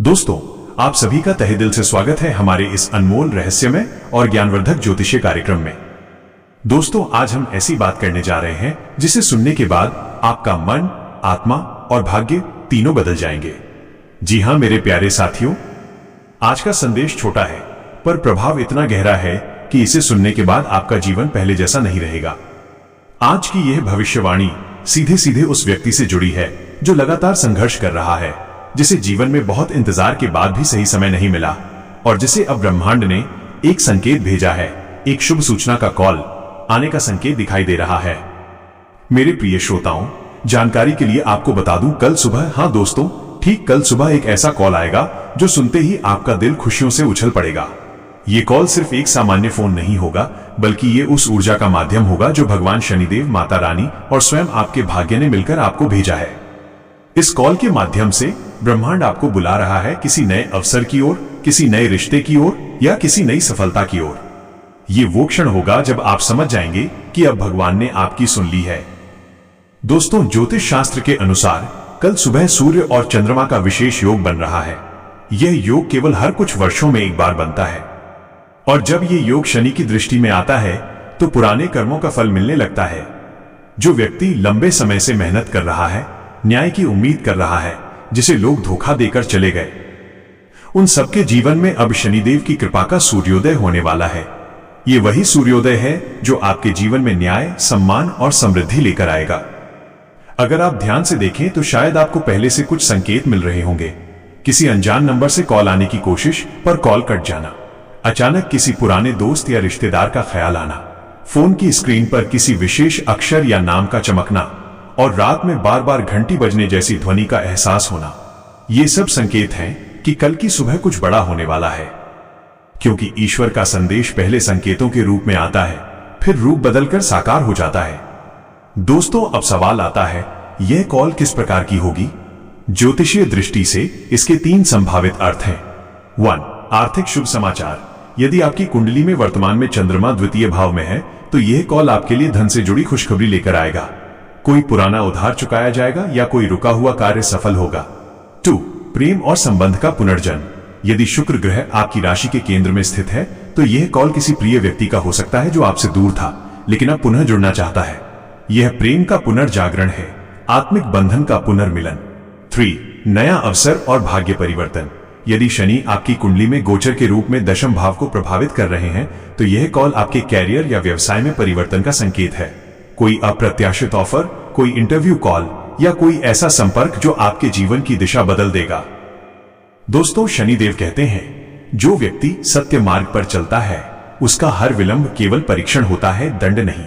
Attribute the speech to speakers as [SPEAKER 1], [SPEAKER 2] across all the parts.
[SPEAKER 1] दोस्तों, आप सभी का तहे दिल से स्वागत है हमारे इस अनमोल रहस्यमय और ज्ञानवर्धक ज्योतिषीय कार्यक्रम में। दोस्तों, आज हम ऐसी बात करने जा रहे हैं जिसे सुनने के बाद आपका मन, आत्मा और भाग्य तीनों बदल जाएंगे। जी हां मेरे प्यारे साथियों, आज का संदेश छोटा है पर प्रभाव इतना गहरा है कि इसे सुनने के बाद आपका जीवन पहले जैसा नहीं रहेगा। आज की यह भविष्यवाणी सीधे सीधे उस व्यक्ति से जुड़ी है जो लगातार संघर्ष कर रहा है, जिसे जीवन में बहुत इंतजार के बाद भी सही समय नहीं मिला और जिसे अब ब्रह्मांड ने एक संकेत भेजा है, एक शुभ सूचना का कॉल आने का संकेत दिखाई दे रहा है। मेरे प्रिय श्रोताओं, जानकारी के लिए आपको बता दूं, कल सुबह, हाँ दोस्तों, ठीक कल सुबह एक ऐसा कॉल आएगा जो सुनते ही आपका दिल खुशियों से उछल पड़ेगा। ये कॉल सिर्फ एक सामान्य फोन नहीं होगा, बल्कि ये उस ऊर्जा का माध्यम होगा जो भगवान शनिदेव, माता रानी और स्वयं आपके भाग्य ने मिलकर आपको भेजा है। इस कॉल के माध्यम से ब्रह्मांड आपको बुला रहा है किसी नए अवसर की ओर, किसी नए रिश्ते की ओर या किसी नई सफलता की ओर। ये वो क्षण होगा जब आप समझ जाएंगे कि अब भगवान ने आपकी सुन ली है। दोस्तों, ज्योतिष शास्त्र के अनुसार कल सुबह सूर्य और चंद्रमा का विशेष योग बन रहा है। यह योग केवल हर कुछ वर्षों में एक बार बनता है और जब यह योग शनि की दृष्टि में आता है तो पुराने कर्मों का फल मिलने लगता है। जो व्यक्ति लंबे समय से मेहनत कर रहा है, न्याय की उम्मीद कर रहा है, जिसे लोग धोखा देकर चले गए, उन सबके जीवन में अब शनिदेव की कृपा का सूर्योदय होने वाला है। ये वही सूर्योदय है जो आपके जीवन में न्याय, सम्मान और समृद्धि लेकर आएगा। अगर आप ध्यान से देखें तो शायद आपको पहले से कुछ संकेत मिल रहे होंगे। किसी अनजान नंबर से कॉल आने की कोशिश पर कॉल कट जाना, अचानक किसी पुराने दोस्त या रिश्तेदार का ख्याल आना, फोन की स्क्रीन पर किसी विशेष अक्षर या नाम का चमकना और रात में बार बार घंटी बजने जैसी ध्वनि का एहसास होना। ये सब संकेत हैं कि कल की सुबह कुछ बड़ा होने वाला है, क्योंकि ईश्वर का संदेश पहले संकेतों के रूप में आता है, फिर रूप बदलकर साकार हो जाता है। दोस्तों, अब सवाल आता है, यह कॉल किस प्रकार की होगी? ज्योतिषीय दृष्टि से इसके 3 संभावित अर्थ हैं। 1. आर्थिक शुभ समाचार। यदि आपकी कुंडली में वर्तमान में चंद्रमा द्वितीय भाव में है तो यह कॉल आपके लिए धन से जुड़ी खुशखबरी लेकर आएगा। कोई पुराना उधार चुकाया जाएगा या कोई रुका हुआ कार्य सफल होगा। 2. प्रेम और संबंध का पुनर्जन्म। यदि शुक्र ग्रह आपकी राशि के केंद्र में स्थित है तो यह कॉल किसी प्रिय व्यक्ति का हो सकता है जो आपसे दूर था लेकिन अब पुनः जुड़ना चाहता है। यह प्रेम का पुनर्जागरण है, आत्मिक बंधन का पुनर्मिलन। 3. नया अवसर और भाग्य परिवर्तन। यदि शनि आपकी कुंडली में गोचर के रूप में दशम भाव को प्रभावित कर रहे हैं तो यह कॉल आपके कैरियर या व्यवसाय में परिवर्तन का संकेत है। कोई अप्रत्याशित ऑफर, कोई इंटरव्यू कॉल या कोई ऐसा संपर्क जो आपके जीवन की दिशा बदल देगा। दोस्तों, शनिदेव कहते हैं, जो व्यक्ति सत्य मार्ग पर चलता है उसका हर विलंब केवल परीक्षण होता है, दंड नहीं।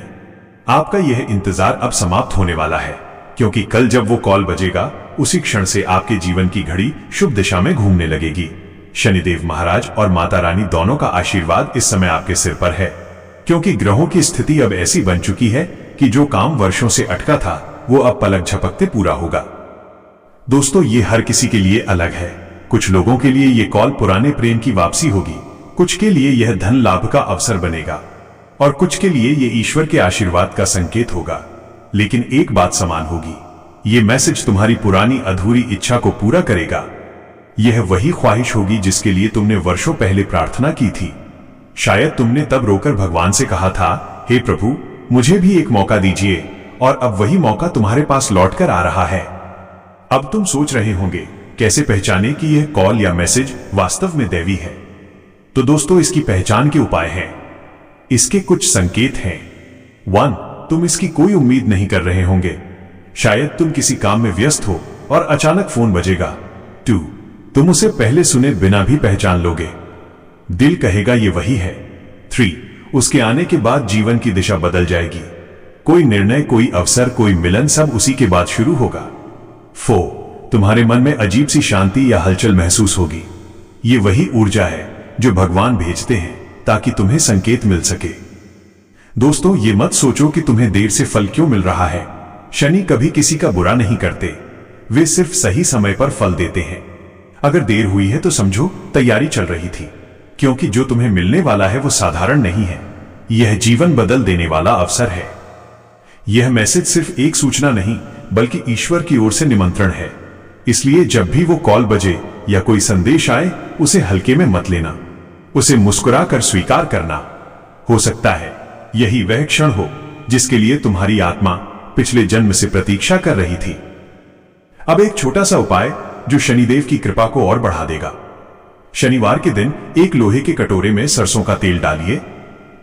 [SPEAKER 1] आपका यह इंतजार अब समाप्त होने वाला है, क्योंकि कल जब वो कॉल बजेगा उसी क्षण से आपके जीवन की घड़ी शुभ दिशा में घूमने लगेगी। शनिदेव महाराज और माता रानी दोनों का आशीर्वाद इस समय आपके सिर पर है, क्योंकि ग्रहों की स्थिति अब ऐसी बन चुकी है कि जो काम वर्षों से अटका था वो अब पलक झपकते पूरा होगा। दोस्तों, ये हर किसी के लिए अलग है। कुछ लोगों के लिए ये कॉल पुराने प्रेम की वापसी होगी, कुछ के लिए यह धन लाभ का अवसर बनेगा और कुछ के लिए ये ईश्वर के आशीर्वाद का संकेत होगा। लेकिन एक बात समान होगी, ये मैसेज तुम्हारी पुरानी अधूरी इच्छा को पूरा करेगा। यह वही ख्वाहिश होगी जिसके लिए तुमने वर्षों पहले प्रार्थना की थी। शायद तुमने तब रोकर भगवान से कहा था, हे प्रभु, मुझे भी एक मौका दीजिए, और अब वही मौका तुम्हारे पास लौटकर आ रहा है। अब तुम सोच रहे होंगे, कैसे पहचाने कि यह कॉल या मैसेज वास्तव में दैवी है? तो दोस्तों, इसकी पहचान के उपाय हैं। इसके कुछ संकेत हैं। 1. तुम इसकी कोई उम्मीद नहीं कर रहे होंगे। शायद तुम किसी काम में व्यस्त हो और अचानक फोन बजेगा। 2. तुम उसे पहले सुने बिना भी पहचान लोगे। दिल कहेगा ये वही है। 3. उसके आने के बाद जीवन की दिशा बदल जाएगी। कोई निर्णय, कोई अवसर, कोई मिलन, सब उसी के बाद शुरू होगा। 4. तुम्हारे मन में अजीब सी शांति या हलचल महसूस होगी। ये वही ऊर्जा है जो भगवान भेजते हैं ताकि तुम्हें संकेत मिल सके। दोस्तों, ये मत सोचो कि तुम्हें देर से फल क्यों मिल रहा है। शनि कभी किसी का बुरा नहीं करते, वे सिर्फ सही समय पर फल देते हैं। अगर देर हुई है तो समझो तैयारी चल रही थी, क्योंकि जो तुम्हें मिलने वाला है वो साधारण नहीं है, यह जीवन बदल देने वाला अवसर है। यह मैसेज सिर्फ एक सूचना नहीं बल्कि ईश्वर की ओर से निमंत्रण है। इसलिए जब भी वो कॉल बजे या कोई संदेश आए उसे हल्के में मत लेना, उसे मुस्कुरा कर स्वीकार करना। हो सकता है यही वह क्षण हो जिसके लिए तुम्हारी आत्मा पिछले जन्म से प्रतीक्षा कर रही थी। अब एक छोटा सा उपाय जो शनिदेव की कृपा को और बढ़ा देगा। शनिवार के दिन एक लोहे के कटोरे में सरसों का तेल डालिए,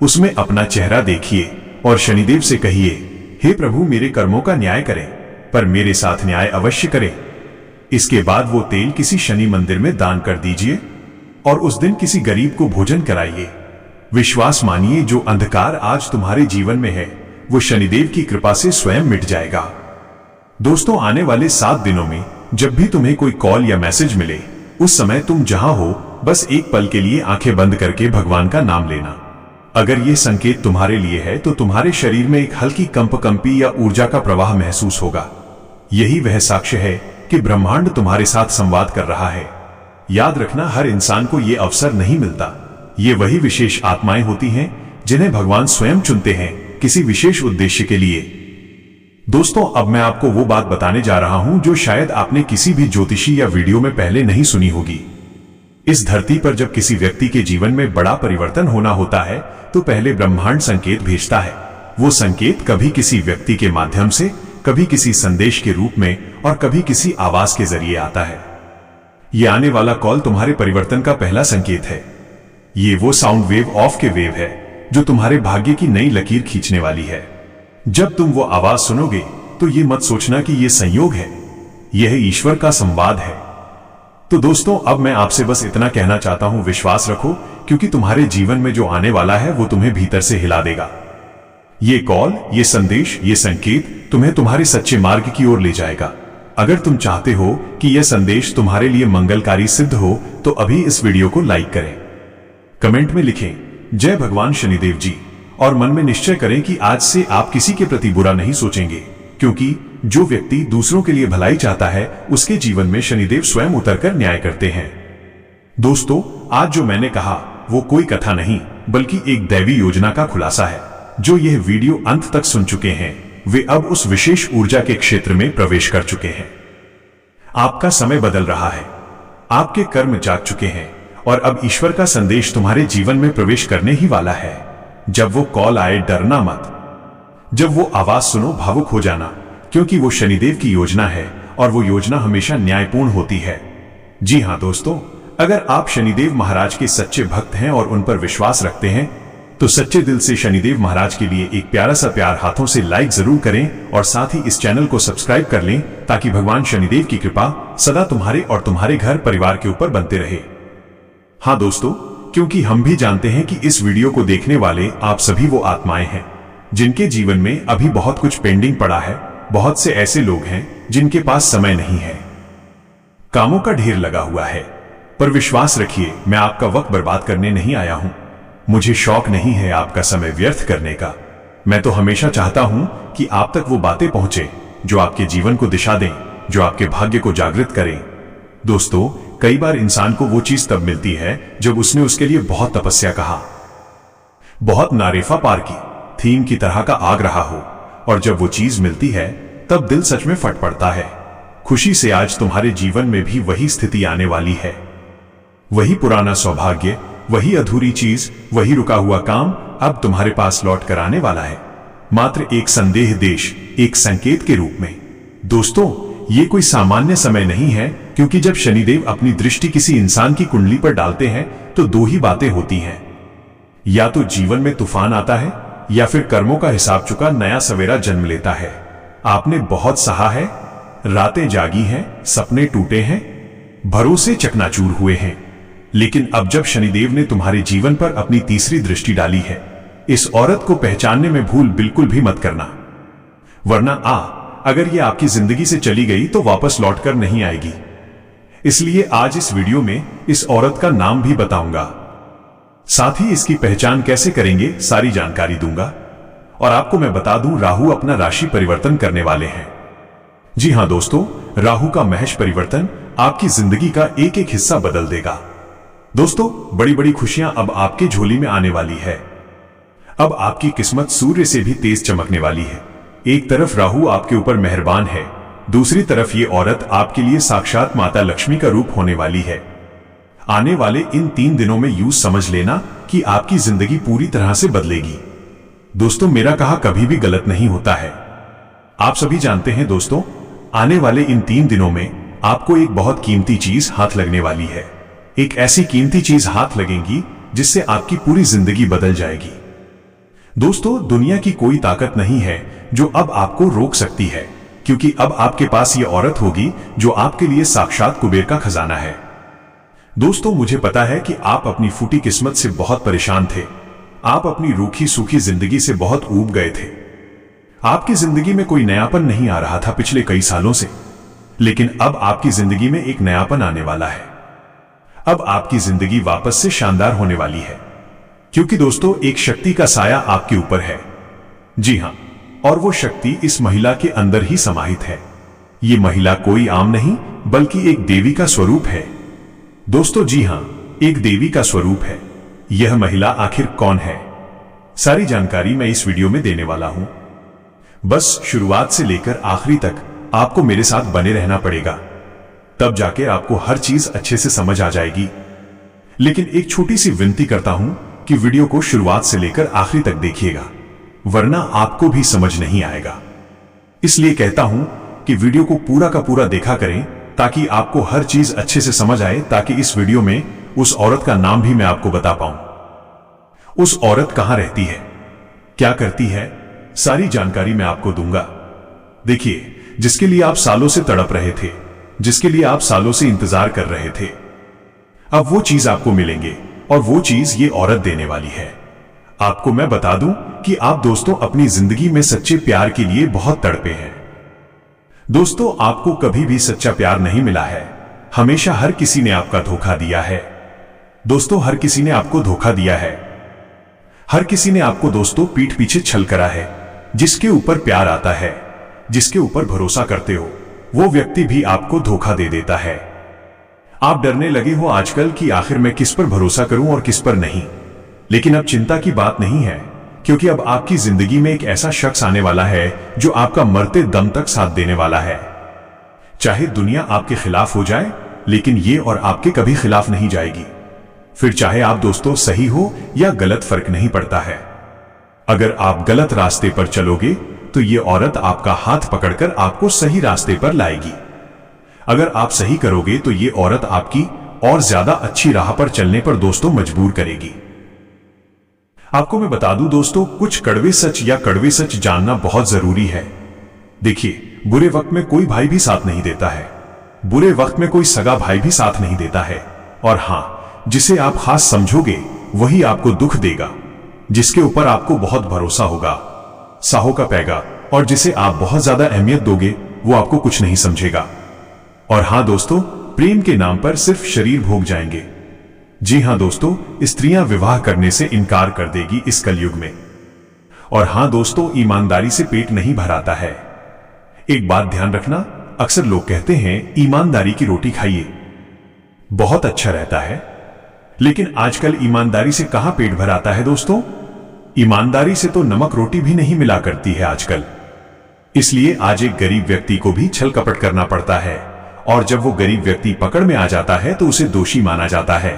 [SPEAKER 1] उसमें अपना चेहरा देखिए और शनिदेव से कहिए, हे प्रभु, मेरे कर्मों का न्याय करें, पर मेरे साथ न्याय अवश्य करें। इसके बाद वो तेल किसी शनि मंदिर में दान कर दीजिए और उस दिन किसी गरीब को भोजन कराइए। विश्वास मानिए, जो अंधकार आज तुम्हारे जीवन में है वो शनिदेव की कृपा से स्वयं मिट जाएगा। दोस्तों, आने वाले 7 दिनों में जब भी तुम्हें कोई कॉल या मैसेज मिले, उस समय तुम जहां हो बस एक पल के लिए आंखें बंद करके भगवान का नाम लेना। अगर यह संकेत तुम्हारे लिए है तो तुम्हारे शरीर में एक हल्की कंपी या ऊर्जा का प्रवाह महसूस होगा। यही वह साक्ष्य है कि ब्रह्मांड तुम्हारे साथ संवाद कर रहा है। याद रखना, हर इंसान को यह अवसर नहीं मिलता। ये वही विशेष आत्माएं होती हैं जिन्हें भगवान स्वयं चुनते हैं किसी विशेष उद्देश्य के लिए। दोस्तों, अब मैं आपको वो बात बताने जा रहा हूं जो शायद आपने किसी भी ज्योतिषी या वीडियो में पहले नहीं सुनी होगी। इस धरती पर जब किसी व्यक्ति के जीवन में बड़ा परिवर्तन होना होता है तो पहले ब्रह्मांड संकेत भेजता है। वो संकेत कभी किसी व्यक्ति के माध्यम से, कभी किसी संदेश के रूप में और कभी किसी आवाज के जरिए आता है। ये आने वाला कॉल तुम्हारे परिवर्तन का पहला संकेत है। ये वो साउंड वेव ऑफ के वेव है जो तुम्हारे भाग्य की नई लकीर खींचने वाली है। जब तुम वो आवाज सुनोगे तो ये मत सोचना कि ये संयोग है, यह ईश्वर का संवाद है। तो दोस्तों, अब मैं आपसे बस इतना कहना चाहता हूं, विश्वास रखो, क्योंकि तुम्हारे जीवन में जो आने वाला है वो तुम्हें भीतर से हिला देगा। ये कॉल, ये संदेश, ये संकेत तुम्हें तुम्हारे सच्चे मार्ग की ओर ले जाएगा। अगर तुम चाहते हो कि यह संदेश तुम्हारे लिए मंगलकारी सिद्ध हो तो अभी इस वीडियो को लाइक करें, कमेंट में लिखें जय भगवान शनिदेव जी और मन में निश्चय करें कि आज से आप किसी के प्रति बुरा नहीं सोचेंगे, क्योंकि जो व्यक्ति दूसरों के लिए भलाई चाहता है उसके जीवन में शनिदेव स्वयं उतरकर न्याय करते हैं। दोस्तों, आज जो मैंने कहा वो कोई कथा नहीं बल्कि एक दैवी योजना का खुलासा है। जो यह वीडियो अंत तक सुन चुके हैं वे अब उस विशेष ऊर्जा के क्षेत्र में प्रवेश कर चुके हैं। आपका समय बदल रहा है, आपके कर्म जाग चुके हैं और अब ईश्वर का संदेश तुम्हारे जीवन में प्रवेश करने ही वाला है। जब वो कॉल आए डरना मत, जब वो आवाज सुनो भावुक हो जाना, क्योंकि वो शनिदेव की योजना है और वो योजना हमेशा न्यायपूर्ण होती है। जी हां दोस्तों, अगर आप शनिदेव महाराज के सच्चे भक्त हैं और उन पर विश्वास रखते हैं तो सच्चे दिल से शनिदेव महाराज के लिए एक प्यारा सा प्यार हाथों से लाइक जरूर करें और साथ ही इस चैनल को सब्सक्राइब कर लें ताकि भगवान शनिदेव की कृपा सदा तुम्हारे और तुम्हारे घर परिवार के ऊपर बनते रहे। हाँ दोस्तों, क्योंकि हम भी जानते हैं कि इस वीडियो को देखने वाले आप सभी वो आत्माएं हैं जिनके जीवन में अभी बहुत कुछ पेंडिंग पड़ा है। बहुत से ऐसे लोग हैं जिनके पास समय नहीं है, कामों का ढेर लगा हुआ है, पर विश्वास रखिए, मैं आपका वक्त बर्बाद करने नहीं आया हूं। मुझे शौक नहीं है आपका समय व्यर्थ करने का। मैं तो हमेशा चाहता हूं कि आप तक वो बातें पहुंचे जो आपके जीवन को दिशा दें, जो आपके भाग्य को जागृत करें। दोस्तों, कई बार इंसान को वो चीज तब मिलती है जब उसने उसके लिए बहुत तपस्या कहा, बहुत नारेफा पार की, थीम की तरह का आग रहा हो, और जब वो चीज मिलती है तब दिल सच में फट पड़ता है। खुशी से आज तुम्हारे जीवन में भी वही स्थिति आने वाली है। वही पुराना सौभाग्य, वही अधूरी चीज, वही रुका हुआ काम अब तुम्हारे पास लौट कर आने वाला है, मात्र एक संदेह देश, एक संकेत के रूप में। दोस्तों, ये कोई सामान्य समय नहीं है, क्योंकि जब शनिदेव अपनी दृष्टि किसी इंसान की कुंडली पर डालते हैं तो दो ही बातें होती हैं, या तो जीवन में तूफान आता है या फिर कर्मों का हिसाब चुका नया सवेरा जन्म लेता है। आपने बहुत सहा है, रातें जागी हैं, सपने टूटे हैं, भरोसे चकनाचूर हुए हैं, लेकिन अब जब शनिदेव ने तुम्हारे जीवन पर अपनी तीसरी दृष्टि डाली है, इस औरत को पहचानने में भूल बिल्कुल भी मत करना, वरना अगर ये आपकी जिंदगी से चली गई तो वापस लौटकर नहीं आएगी। इसलिए आज इस वीडियो में इस औरत का नाम भी बताऊंगा, साथ ही इसकी पहचान कैसे करेंगे सारी जानकारी दूंगा। और आपको मैं बता दूं, राहु अपना राशि परिवर्तन करने वाले हैं। जी हां दोस्तों, राहु का महज परिवर्तन आपकी जिंदगी का एक एक हिस्सा बदल देगा। दोस्तों, बड़ी बड़ी खुशियां अब आपके झोली में आने वाली है। अब आपकी किस्मत सूर्य से भी तेज चमकने वाली है। एक तरफ राहु आपके ऊपर मेहरबान है, दूसरी तरफ ये औरत आपके लिए साक्षात माता लक्ष्मी का रूप होने वाली है। आने वाले इन 3 दिनों में यूं समझ लेना कि आपकी जिंदगी पूरी तरह से बदलेगी। दोस्तों, मेरा कहा कभी भी गलत नहीं होता है। आप सभी जानते हैं दोस्तों, आने वाले इन 3 दिनों में आपको एक बहुत कीमती चीज हाथ लगने वाली है। एक ऐसी कीमती चीज हाथ लगेगी जिससे आपकी पूरी जिंदगी बदल जाएगी। दोस्तों, दुनिया की कोई ताकत नहीं है जो अब आपको रोक सकती है, क्योंकि अब आपके पास ये औरत होगी जो आपके लिए साक्षात कुबेर का खजाना है। दोस्तों, मुझे पता है कि आप अपनी फूटी किस्मत से बहुत परेशान थे। आप अपनी रूखी सूखी जिंदगी से बहुत ऊब गए थे। आपकी जिंदगी में कोई नयापन नहीं आ रहा था पिछले कई सालों से, लेकिन अब आपकी जिंदगी में एक नयापन आने वाला है। अब आपकी जिंदगी वापस से शानदार होने वाली है, क्योंकि दोस्तों, एक शक्ति का साया आपके ऊपर है। जी हां, और वो शक्ति इस महिला के अंदर ही समाहित है। ये महिला कोई आम नहीं बल्कि एक देवी का स्वरूप है। दोस्तों, जी हां, एक देवी का स्वरूप है। यह महिला आखिर कौन है, सारी जानकारी मैं इस वीडियो में देने वाला हूं। बस शुरुआत से लेकर आखिरी तक आपको मेरे साथ बने रहना पड़ेगा, तब जाके आपको हर चीज अच्छे से समझ आ जाएगी। लेकिन एक छोटी सी विनती करता हूं कि वीडियो को शुरुआत से लेकर आखिरी तक देखिएगा, वरना आपको भी समझ नहीं आएगा। इसलिए कहता हूं कि वीडियो को पूरा का पूरा देखा करें, ताकि आपको हर चीज अच्छे से समझ आए, ताकि इस वीडियो में उस औरत का नाम भी मैं आपको बता पाऊं। उस औरत कहां रहती है, क्या करती है, सारी जानकारी मैं आपको दूंगा। देखिए, जिसके लिए आप सालों से तड़प रहे थे, जिसके लिए आप सालों से इंतजार कर रहे थे, अब वो चीज आपको मिलेंगे, और वो चीज ये औरत देने वाली है। आपको मैं बता दूं कि आप दोस्तों अपनी जिंदगी में सच्चे प्यार के लिए बहुत तड़पे हैं। दोस्तों, आपको कभी भी सच्चा प्यार नहीं मिला है। हमेशा हर किसी ने आपका धोखा दिया है। दोस्तों, हर किसी ने आपको धोखा दिया है। हर किसी ने आपको दोस्तों पीठ पीछे छल करा है। जिसके ऊपर प्यार आता है, जिसके ऊपर भरोसा करते हो, वो व्यक्ति भी आपको धोखा दे देता है। आप डरने लगे हो आजकल कि आखिर मैं किस पर भरोसा करूं और किस पर नहीं। लेकिन अब चिंता की बात नहीं है, क्योंकि अब आपकी जिंदगी में एक ऐसा शख्स आने वाला है जो आपका मरते दम तक साथ देने वाला है। चाहे दुनिया आपके खिलाफ हो जाए, लेकिन ये और आपके कभी खिलाफ नहीं जाएगी। फिर चाहे आप दोस्तों सही हो या गलत, फर्क नहीं पड़ता है। अगर आप गलत रास्ते पर चलोगे तो ये औरत आपका हाथ पकड़कर आपको सही रास्ते पर लाएगी। अगर आप सही करोगे तो ये औरत आपकी और ज्यादा अच्छी राह पर चलने पर दोस्तों मजबूर करेगी। आपको मैं बता दूं दोस्तों, कुछ कड़वे सच या कड़वे सच जानना बहुत जरूरी है। देखिए, बुरे वक्त में कोई भाई भी साथ नहीं देता है, बुरे वक्त में कोई सगा भाई भी साथ नहीं देता है। और हां, जिसे आप खास समझोगे वही आपको दुख देगा। जिसके ऊपर आपको बहुत भरोसा होगा, साहों का पैगा, और जिसे आप बहुत ज्यादा अहमियत दोगे, वो आपको कुछ नहीं समझेगा। और हां दोस्तों, प्रेम के नाम पर सिर्फ शरीर भोग जाएंगे। जी हां दोस्तों, स्त्रियां विवाह करने से इनकार कर देगी इस कलयुग में। और हां दोस्तों, ईमानदारी से पेट नहीं भराता है। एक बात ध्यान रखना, अक्सर लोग कहते हैं ईमानदारी की रोटी खाइए, बहुत अच्छा रहता है। लेकिन आजकल ईमानदारी से कहां पेट भराता है दोस्तों। ईमानदारी से तो नमक रोटी भी नहीं मिला करती है आजकल। इसलिए आज एक गरीब व्यक्ति को भी छल कपट करना पड़ता है, और जब वो गरीब व्यक्ति पकड़ में आ जाता है तो उसे दोषी माना जाता है।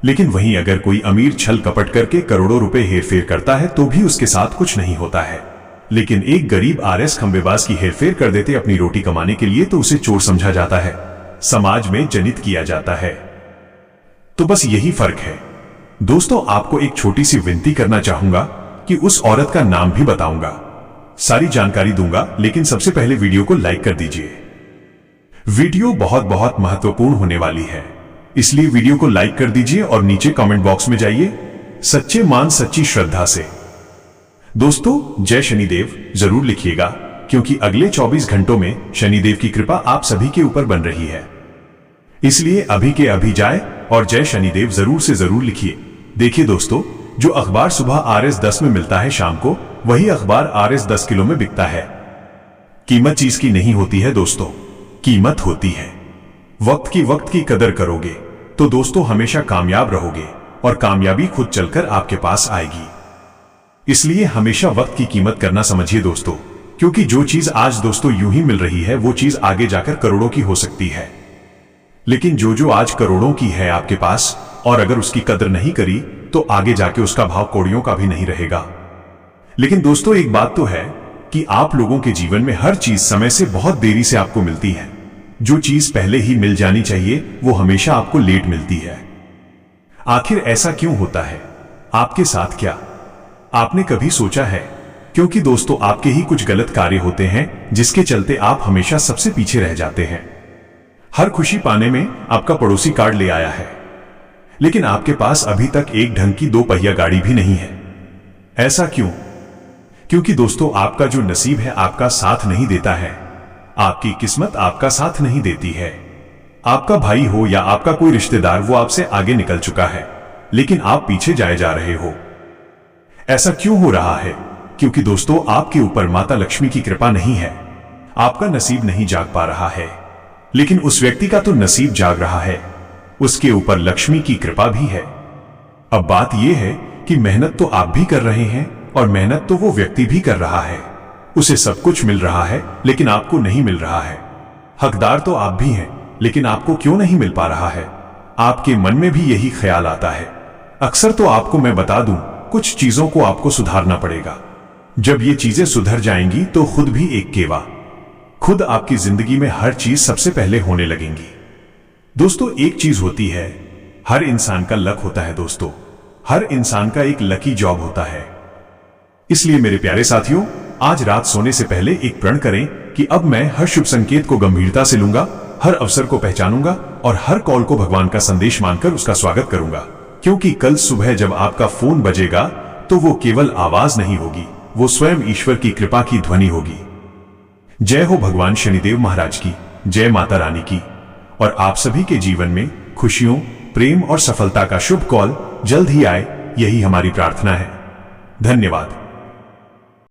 [SPEAKER 1] लेकिन वहीं अगर कोई अमीर छल कपट करके करोड़ों रुपए हेरफेर करता है तो भी उसके साथ कुछ नहीं होता है। लेकिन एक गरीब आरएस खंबेबाज की हेरफेर कर देते अपनी रोटी कमाने के लिए तो उसे चोर समझा जाता है, समाज में जनित किया जाता है। तो बस यही फर्क है। दोस्तों, आपको एक छोटी सी विनती करना चाहूंगा कि उस औरत का नाम भी बताऊंगा, सारी जानकारी दूंगा, लेकिन सबसे पहले वीडियो को लाइक कर दीजिए। वीडियो बहुत बहुत महत्वपूर्ण होने वाली है, इसलिए वीडियो को लाइक कर दीजिए और नीचे कमेंट बॉक्स में जाइए सच्चे मान सच्ची श्रद्धा से। दोस्तों, जय शनिदेव जरूर लिखिएगा, क्योंकि अगले 24 घंटों में शनिदेव की कृपा आप सभी के ऊपर बन रही है। इसलिए अभी के अभी जाए और जय शनिदेव जरूर से जरूर लिखिए। देखिए दोस्तों, जो अखबार सुबह RS10 में मिलता है, शाम को वही अखबार RS10 किलो में बिकता है। कीमत चीज की नहीं होती है दोस्तों, कीमत होती है वक्त की कदर करोगे तो दोस्तों हमेशा कामयाब रहोगे, और कामयाबी खुद चलकर आपके पास आएगी। इसलिए हमेशा वक्त की कीमत करना समझिए दोस्तों, क्योंकि जो चीज आज दोस्तों यूं ही मिल रही है वो चीज आगे जाकर करोड़ों की हो सकती है। लेकिन जो आज करोड़ों की है आपके पास, और अगर उसकी कदर नहीं करी तो आगे जाके उसका भाव कौड़ियों का भी नहीं रहेगा। लेकिन दोस्तों एक बात तो है कि आप लोगों के जीवन में हर चीज समय से बहुत देरी से आपको मिलती है। जो चीज पहले ही मिल जानी चाहिए वो हमेशा आपको लेट मिलती है। आखिर ऐसा क्यों होता है? आपके साथ क्या आपने कभी सोचा है? क्योंकि दोस्तों आपके ही कुछ गलत कार्य होते हैं जिसके चलते आप हमेशा सबसे पीछे रह जाते हैं। हर खुशी पाने में आपका पड़ोसी कार ले आया है, लेकिन आपके पास अभी तक एक ढंग की 2 पहिया गाड़ी भी नहीं है। ऐसा क्यों? क्योंकि दोस्तों आपका जो नसीब है आपका साथ नहीं देता है, आपकी किस्मत आपका साथ नहीं देती है। आपका भाई हो या आपका कोई रिश्तेदार, वो आपसे आगे निकल चुका है, लेकिन आप पीछे जाए जा रहे हो। ऐसा क्यों हो रहा है? क्योंकि दोस्तों आपके ऊपर माता लक्ष्मी की कृपा नहीं है। आपका नसीब नहीं जाग पा रहा है, लेकिन उस व्यक्ति का तो नसीब जाग रहा है, उसके ऊपर लक्ष्मी की कृपा भी है। अब बात यह है कि मेहनत तो आप भी कर रहे हैं और मेहनत तो वो व्यक्ति भी कर रहा है। उसे सब कुछ मिल रहा है लेकिन आपको नहीं मिल रहा है। हकदार तो आप भी हैं, लेकिन आपको क्यों नहीं मिल पा रहा है? आपके मन में भी यही ख्याल आता है। अक्सर तो आपको मैं बता दूं, कुछ चीजों को आपको सुधारना पड़ेगा। जब ये चीजें सुधर जाएंगी तो खुद भी एक केवा, खुद आपकी जिंदगी में हर चीज सबसे पहले होने लगेंगी। दोस्तों एक चीज होती है, हर इंसान का लक होता है दोस्तों, हर इंसान का एक लकी जॉब होता है। इसलिए मेरे प्यारे साथियों, आज रात सोने से पहले एक प्रण करें कि अब मैं हर शुभ संकेत को गंभीरता से लूंगा, हर अवसर को पहचानूंगा और हर कॉल को भगवान का संदेश मानकर उसका स्वागत करूंगा। क्योंकि कल सुबह जब आपका फोन बजेगा तो वो केवल आवाज नहीं होगी, वो स्वयं ईश्वर की कृपा की ध्वनि होगी। जय हो भगवान शनिदेव महाराज की, जय माता रानी की। और आप सभी के जीवन में खुशियों, प्रेम और सफलता का शुभ कॉल जल्द ही आए, यही हमारी प्रार्थना है। धन्यवाद।